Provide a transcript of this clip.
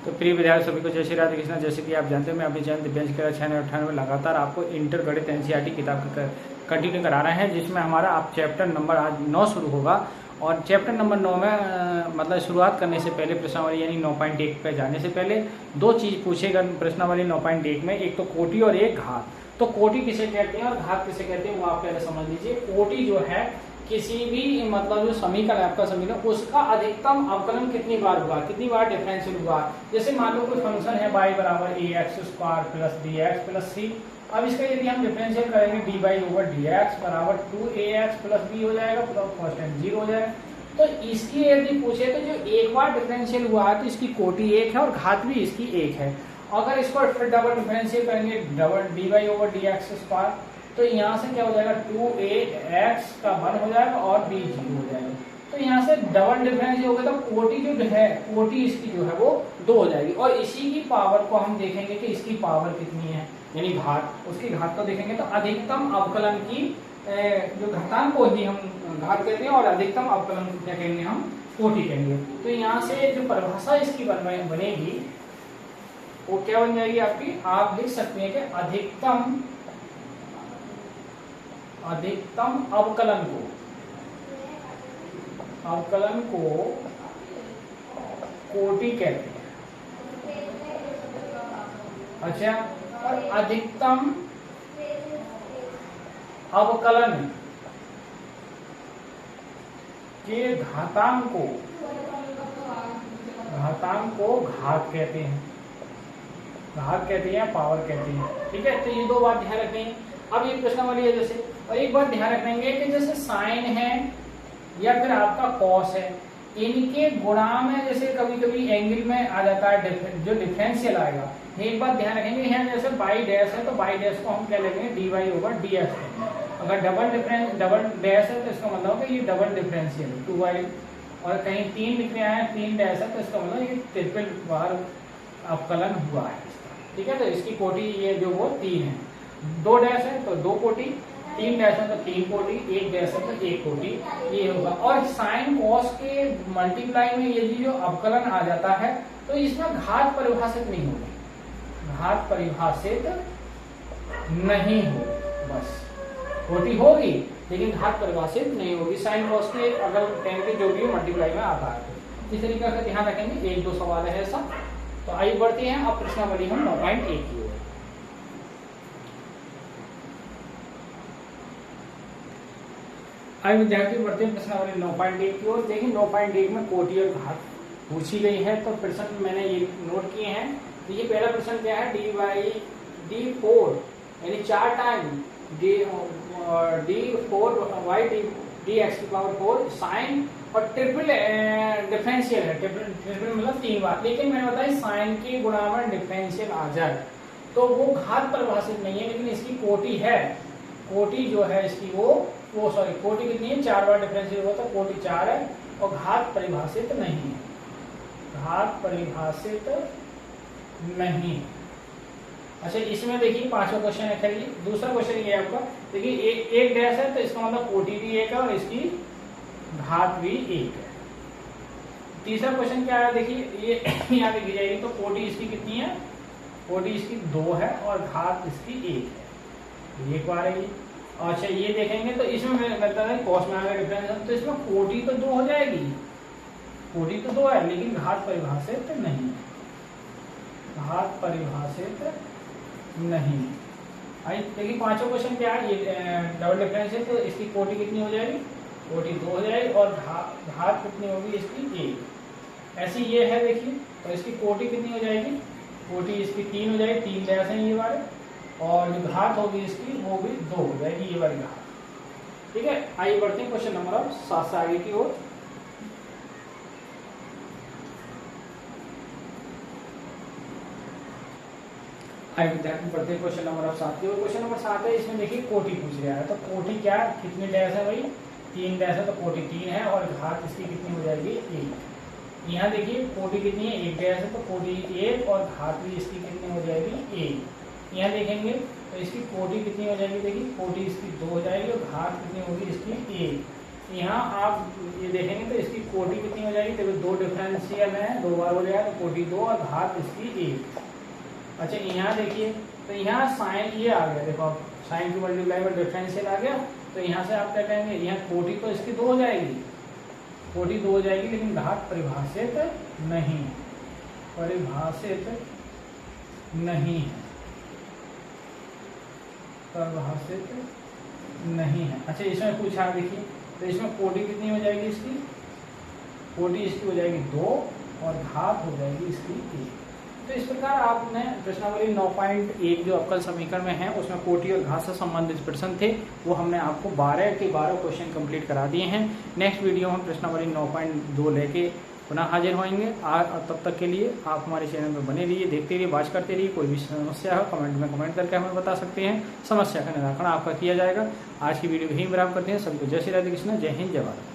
तो प्रिय विद्यार्थी सभी को जय श्री राधे कृष्णा। जैसे कि आप जानते हैं मैं अपने चैनल दिव्यांश खेड़ा 698 में लगातार आपको इंटर गणित एनसीईआरटी किताब का कंटिन्यू करा रहे हैं, जिसमें हमारा आप चैप्टर नंबर आज 9 शुरू होगा। और चैप्टर नंबर 9 में मतलब शुरुआत करने से पहले प्रश्नावली यानी 9.1 पे जाने से पहले दो चीज़ पूछेगा प्रश्नावली 9.1 में, एक तो कोटि और एक घात। तो कोटि किसे कहते हैं और घात किसे कहते हैं वो आप पहले समझ लीजिए। कोटि जो है किसी भी मतलब जो समीकरण आपका समीकरण उसका अधिकतम अवकलन कितनी बार हुआ, कितनी बार डिफरेंशियल हुआ। जैसे मान लो कोई फंक्शन है y बराबर ax square plus dx plus c। अब इसका यदि हम डिफरेंशियल करेंगे dy ओवर dx बराबर 2ax प्लस b हो जाएगा, कांस्टेंट 0 हो जाएगा। तो इसकी यदि पूछे तो जो एक बार डिफरेंशियल हुआ है तो इसकी कोटि 1 है और घात भी इसकी 1 है। अगर इसको फिर डबल डिफरेंशियल करेंगे double dy over dx square, तो यहाँ से क्या हो जाएगा 2ax का 1 हो जाएगा और b 0 हो जाएगा। तो यहाँ से डबल डिफरेंस हो गया तो कोटि जो है कोटि इसकी जो है वो 2 हो जाएगी। और इसी की पावर को हम देखेंगे कि इसकी पावर कितनी है यानी घात, उसकी घात को देखेंगे तो अधिकतम अवकलन की जो घातांक को ही हम घात कहते हैं और अधिकतम अवकलन क्या कहेंगे हम कोटि कहेंगे। तो यहाँ से जो परिभाषा इसकी बनेगी वो क्या बन जाएगी आपकी, आप लिख सकते हैं कि अधिकतम अवकलन को कोटि कहते हैं। अच्छा, और अधिकतम अवकलन के घातांक को घात कहते हैं, घात कहते हैं, पावर कहते हैं। ठीक है, तो ये दो बात ध्यान रखनी है। अब ये प्रश्नावली है जैसे, और एक बात ध्यान रखेंगे कि जैसे साइन है या फिर आपका कॉस है, इनके गुणा में जैसे कभी कभी एंगल में आ जाता है जो डिफरेंशियल आएगा। एक बात ध्यान रखेंगे यहाँ जैसे बाई डैश है तो बाई डैश को हम क्या लेंगे dy ओवर dx। अगर डबल डैश है तो इसका मतलब है ये डबल डिफरेंशियल 2y। और कहीं 3 लिख रहे हैं 3 डैश है तो इसका मतलब ये ट्रिपल बार अवकलन हुआ है। ठीक है, तो इसकी कोटि ये जो वो 3 है। 2 डैश है तो 2 कोटि, 3 डैश है तो 3 कोटि, 1 डैश है तो 1 कोटि, ये होगा। और साइन कॉस के मल्टीप्लाई में यदि जो अवकलन आ जाता है तो इसमें घात परिभाषित नहीं होगी, घात परिभाषित नहीं होगी, बस कोटि होगी लेकिन घात परिभाषित नहीं होगी। साइन कॉस के अगर 10 के जो भी मल्टीप्लाई में आता है तो इस तरीके से ध्यान रखेंगे। 1-2 सवाल है ऐसा। तो आइए बढ़ते हैं अब प्रश्नावली हम 9.1 की ओर। आइए विद्यार्थी बढ़ते हैं प्रश्नावली 9.1 की ओर। देखिए 9.1 में कोटि और घात पूछी गई है। तो प्रश्न मैंने ये नोट किए हैं। तो ये पहला प्रश्न क्या है, d4 यानी 4 टाइम d4y dx की पावर 4 साइन और ट्रिपल डिफरेंशियल है। ट्रिपल मतलब 3 बार, लेकिन मैंने बताया साइन के गुणा में डिफरेंशियल आ जाए तो वो घात परिभाषित नहीं है, लेकिन इसकी कोटि है। कोटि जो है इसकी वो सॉरी कोटि कितनी है, 4 बार डिफरेंशियल हुआ तो कोटि 4 है और घात परिभाषित नहीं है, घात परिभाषित नहीं। अच्छा, इसमें देखिए 5वां क्वेश्चन है। खैर दूसरा क्वेश्चन ये आपका देखिए एक डैश है तो इसका मतलब कोटि भी 1 है और इसकी घात भी 1 है। तीसरा क्वेश्चन क्या है, देखिए ये यहाँ लिखी जाएगी तो कोटि इसकी कितनी है, कोटि इसकी 2 है और घात इसकी 1 है, 1 बार है। अच्छा, ये देखेंगे तो इसमें मतलब है कॉस में आएगा डिफरेंस, तो इसमें कोटि तो 2 हो जाएगी, कोटि तो 2 है लेकिन घात परिभाषित नहीं है, घात परिभाषित नहीं। आइए देखिए 5वां क्वेश्चन क्या है, ये डबल डिफरेंस है तो इसकी कोटि कितनी हो जाएगी, कोटि 2 हो जाएगी और घात कितनी होगी इसकी 1। ऐसी ये है देखिए, तो इसकी कोटि कितनी हो जाएगी, कोटि इसकी 3 हो जाएगी, 3 डैश है ये वाले, और जो घात होगी इसकी वो भी 2 हो जाएगी, ये वाली घात। ठीक है, आइए बढ़ते हैं क्वेश्चन नंबर 7 से आगे की ओर। आइए विद्यार्थी बढ़ते हैं क्वेश्चन नंबर 7 की ओर। क्वेश्चन नंबर 7 है, इसमें देखिए कोटि पूछ रहा है। तो कोटि क्या कितने डैश है भाई, 3 डैश है तो कोटि 3 है और घात इसकी कितनी हो जाएगी 1। यहाँ देखिए कोटि कितनी है, 1 डैश है तो कोटि 1 और घात भी इसकी कितनी हो जाएगी 1। यहाँ देखेंगे तो इसकी कोटि कितनी हो जाएगी, देखिए कोटि इसकी 2 हो जाएगी और घात कितनी होगी इसकी 1। यहाँ आप ये देखेंगे तो इसकी कोटि कितनी हो जाएगी, देखो 2 डिफरेंशियल है, 2 बार हो जाएगा तो कोटि 2 और घात इसकी 1। अच्छा यहाँ देखिए, तो यहाँ साइन ये आ गया, देखो आप साइन की मल्टीप्लाई में डिफरेंशियल आ गया, तो यहाँ से आप क्या कहेंगे, यहाँ कोटि तो इसकी 2 हो जाएगी, कोटि 2 हो जाएगी, लेकिन घात परिभाषित नहीं, परिभाषित नहीं है, परिभाषित नहीं है। अच्छा इसमें पूछा देखिए, तो इसमें कोटि कितनी हो जाएगी, इसकी कोटि इसकी हो जाएगी 2 और घात हो जाएगी इसकी 1। तो इस प्रकार आपने प्रश्नावली 9.1 जो अवकल समीकरण में है उसमें कोटि और घात से संबंधित प्रश्न थे, वो हमने आपको 12 के 12 क्वेश्चन कंप्लीट करा दिए हैं। नेक्स्ट वीडियो में प्रश्नावली 9.2 लेके पुनः हाजिर होंगे। तब तक के लिए आप हमारे चैनल में बने रहिए, देखते रहिए, वॉच करते रहिए। कोई भी समस्या हो कमेंट में कमेंट करके हमें बता सकते हैं, समस्या का निराकरण आपका किया जाएगा। आज की वीडियो यहीं विराम करते हैं। सभी को जय श्री राधे कृष्ण, जय हिंद, जय भारत।